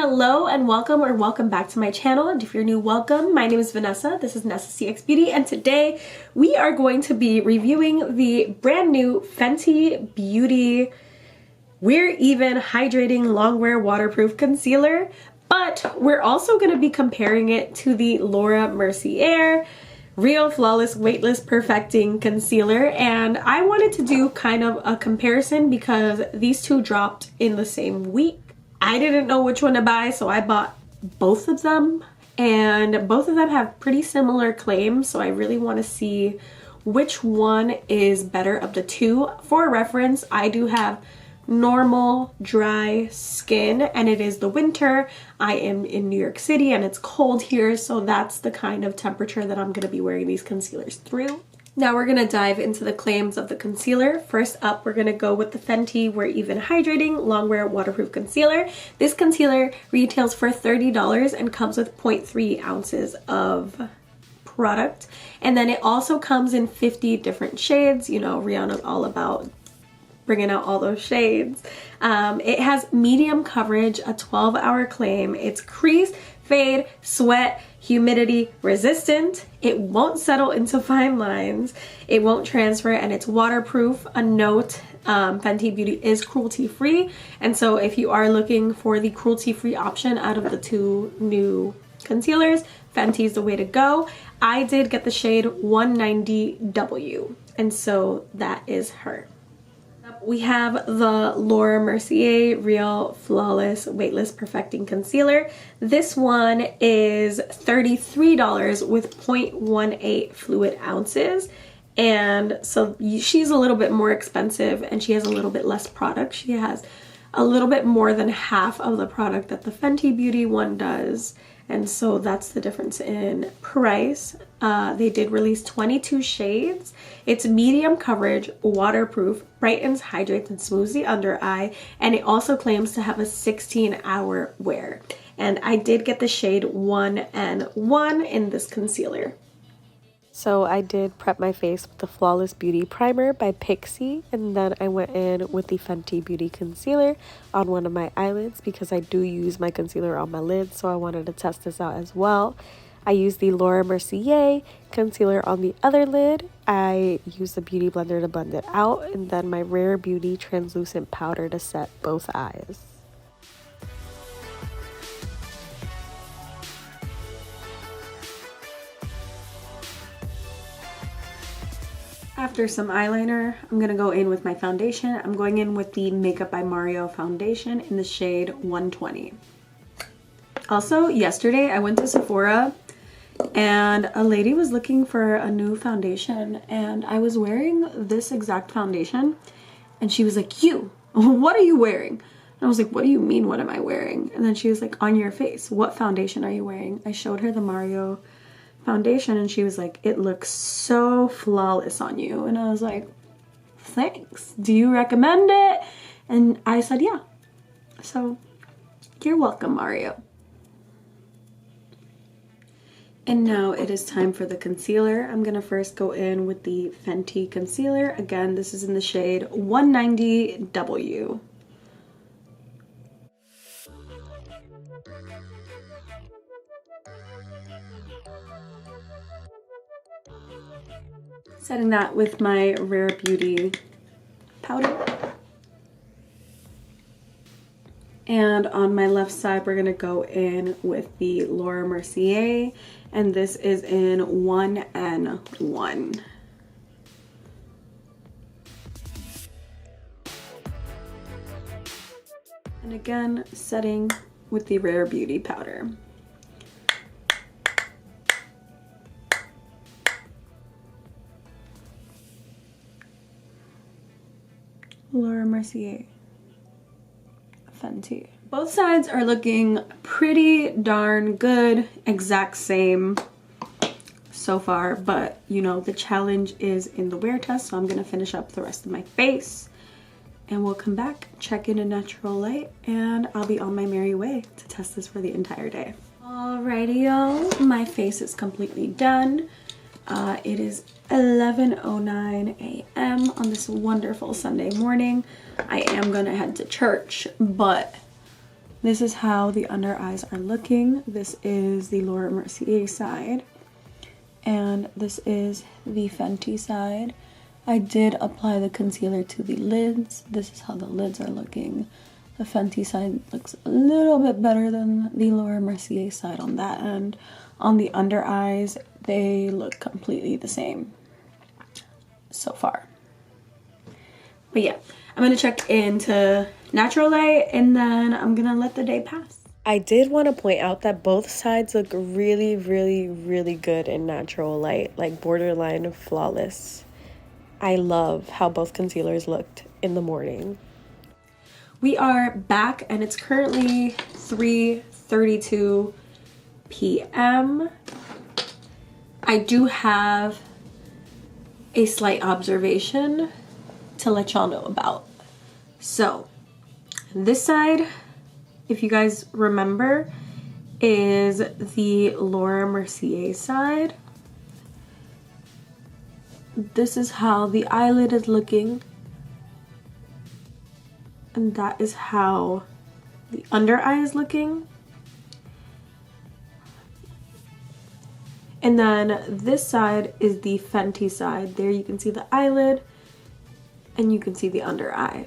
Hello and welcome back to my channel. And if you're new, welcome. My name is Vanessa. This is Nessa CX Beauty, and today we are going to be reviewing the brand new Fenty Beauty We're Even Hydrating Longwear Waterproof Concealer. But we're also going to be comparing it to the Laura Mercier Real Flawless Weightless Perfecting Concealer, and I wanted to do kind of a comparison because these two dropped in the same week. I didn't know which one to buy, so I bought both of them, and both of them have pretty similar claims, so I really want to see which one is better of the two. For reference, I do have normal dry skin and it is the winter. I am in New York City and it's cold here, so that's the kind of temperature that I'm going to be wearing these concealers through. Now we're going to dive into the claims of the concealer. First up, we're going to go with the Fenty We're Even Hydrating Longwear Waterproof Concealer. This concealer retails for $30 and comes with 0.3 ounces of product, and then it also comes in 50 different shades. You know, Rihanna's all about bringing out all those shades. It has medium coverage, a 12-hour claim. It's crease, fade, sweat, humidity resistant. It won't settle into fine lines. It won't transfer, and it's waterproof. A note, Fenty Beauty is cruelty-free, and so if you are looking for the cruelty-free option out of the two new concealers, Fenty is the way to go. I did get the shade 190W, and so that is her. We have the Laura Mercier Real Flawless Weightless Perfecting Concealer. This one is $33 with 0.18 fluid ounces. And so she's a little bit more expensive and she has a little bit less product. She has a little bit more than half of the product that the Fenty Beauty one does. And so that's the difference in price. They did release 22 shades. It's medium coverage, waterproof, brightens, hydrates, and smooths the under eye. And it also claims to have a 16-hour wear. And I did get the shade 1N1 in this concealer. So I did prep my face with the Flawless Beauty Primer by Pixie, and then I went in with the Fenty Beauty Concealer on one of my eyelids because I do use my concealer on my lids, so I wanted to test this out as well. I used the Laura Mercier concealer on the other lid. I used the Beauty Blender to blend it out, and then my Rare Beauty translucent powder to set both eyes. After some eyeliner, I'm going to go in with my foundation. I'm going in with the Makeup by Mario foundation in the shade 120. Also, yesterday I went to Sephora and a lady was looking for a new foundation, and I was wearing this exact foundation and she was like, "You, what are you wearing?" And I was like, "What do you mean, what am I wearing?" And then she was like, "On your face, what foundation are you wearing?" I showed her the Mario foundation and she was like, "It looks so flawless on you." And I was like, "Thanks. Do you recommend it?" And I said, "Yeah." So you're welcome, Mario. And now it is time for the concealer. I'm gonna first go in with the Fenty concealer. Again, this is in the shade 190W. Setting that with my Rare Beauty powder. And on my left side, we're gonna go in with the Laura Mercier, and this is in 1N1. And again, setting with the Rare Beauty powder. Laura Mercier, Fenty. Both sides are looking pretty darn good, exact same so far, but you know, the challenge is in the wear test, so I'm gonna finish up the rest of my face and we'll come back, check in a natural light, and I'll be on my merry way to test this for the entire day. Alrighty y'all, my face is completely done. It is 11:09 a.m. on this wonderful Sunday morning. I am gonna head to church, but This is how the under eyes are looking. This is the Laura Mercier side, and this is the Fenty side. I did apply the concealer to the lids. This is how the lids are looking. The Fenty side looks a little bit better than the Laura Mercier side on that end. On the under eyes, they look completely the same so far. But yeah, I'm gonna check into natural light and then I'm gonna let the day pass. I did want to point out that both sides look really, really, really good in natural light, like borderline flawless. I love how both concealers looked in the morning. We are back and it's currently 3:32 p.m. I do have a slight observation to let y'all know about. So this side, if you guys remember, is the Laura Mercier side. This is how the eyelid is looking. And that is how the under eye is looking. And then this side is the Fenty side. There you can see the eyelid and you can see the under eye.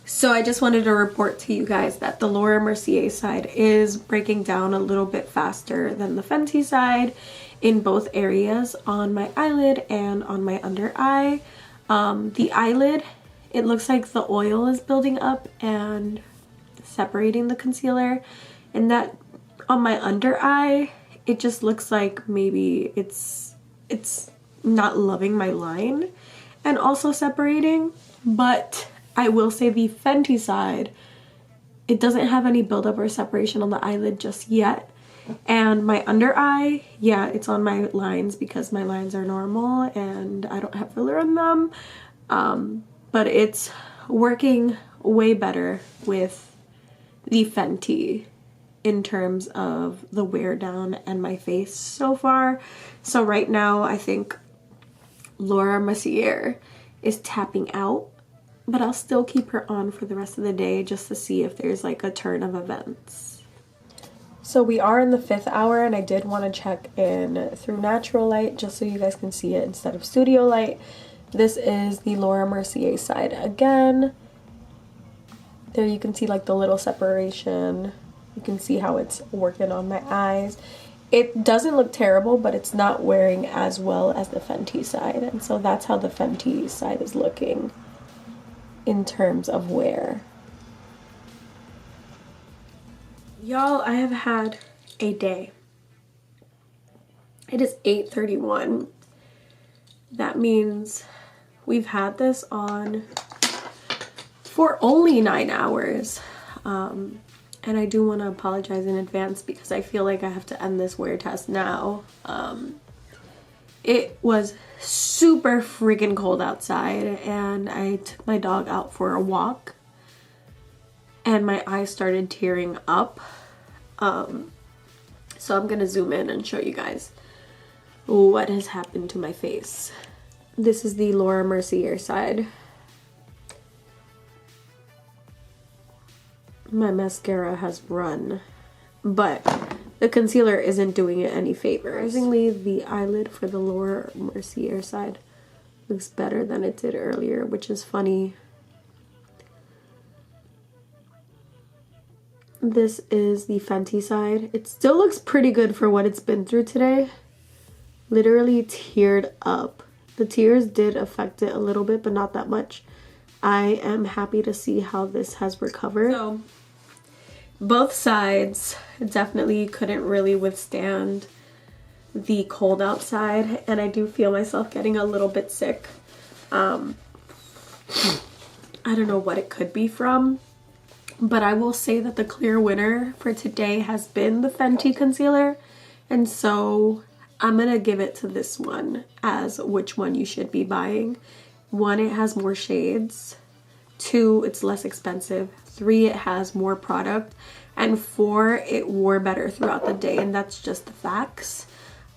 So I just wanted to report to you guys that the Laura Mercier side is breaking down a little bit faster than the Fenty side in both areas, on my eyelid and on my under eye. The eyelid, it looks like the oil is building up and separating the concealer, and that on my under eye, it just looks like maybe it's not loving my line and also separating. But I will say the Fenty side, it doesn't have any buildup or separation on the eyelid just yet. And my under eye, yeah, it's on my lines because my lines are normal and I don't have filler in them. But it's working way better with the Fenty in terms of the wear down and my face so far. So right now I think Laura Mercier is tapping out, but I'll still keep her on for the rest of the day just to see if there's like a turn of events. So we are in the 5th hour and I did want to check in through natural light just so you guys can see it instead of studio light. This is the Laura Mercier side again. There you can see like the little separation. You can see how it's working on my eyes. It doesn't look terrible, but it's not wearing as well as the Fenty side. And so that's how the Fenty side is looking in terms of wear. Y'all, I have had a day. It is 8:31. That means we've had this on for only 9 hours. And I do want to apologize in advance because I feel like I have to end this wear test now. It was super freaking cold outside and I took my dog out for a walk and my eyes started tearing up. So I'm gonna zoom in and show you guys what has happened to my face. This is the Laura Mercier side. My mascara has run, but the concealer isn't doing it any favors. Surprisingly, the eyelid for the Laura Mercier side looks better than it did earlier, which is funny. This is the Fenty side. It still looks pretty good for what it's been through today. Literally teared up. The tears did affect it a little bit, but not that much. I am happy to see how this has recovered. So, both sides definitely couldn't really withstand the cold outside, and I do feel myself getting a little bit sick. I don't know what it could be from, but I will say that the clear winner for today has been the Fenty concealer, and so I'm gonna give it to this one as which one you should be buying. 1, it has more shades. 2, it's less expensive. 3, it has more product. And 4, it wore better throughout the day, and that's just the facts.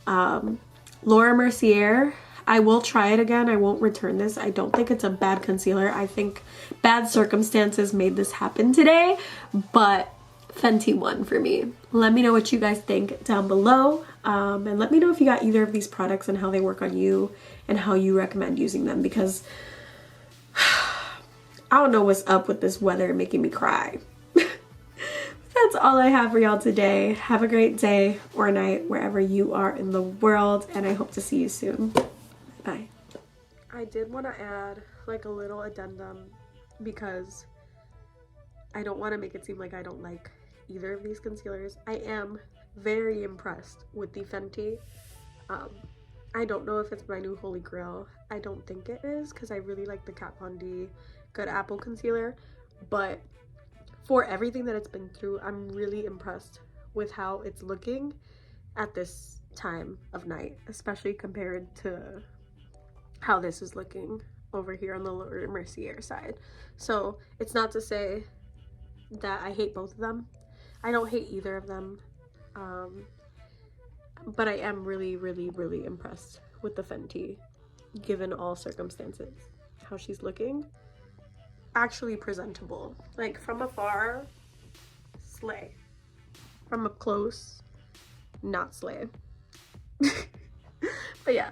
Laura Mercier, I will try it again. I won't return this. I don't think it's a bad concealer. I think bad circumstances made this happen today, but Fenty won for me. Let me know what you guys think down below, and let me know if you got either of these products and how they work on you and how you recommend using them, because I don't know what's up with this weather making me cry. That's all I have for y'all today. Have a great day or night wherever you are in the world, and I hope to see you soon. Bye. I did want to add like a little addendum because I don't want to make it seem like I don't like either of these concealers. I am very impressed with the Fenty. I don't know if it's my new holy grail. I don't think it is, because I really like the Kat Von D Good Apple concealer, but for everything that it's been through, I'm really impressed with how it's looking at this time of night, especially compared to how this is looking over here on the lower Mercier side. So it's not to say that I hate both of them. I don't hate either of them, but I am really, really, really impressed with the Fenty, given all circumstances. How she's looking, actually presentable. Like from afar, slay. From up close, not slay. But yeah,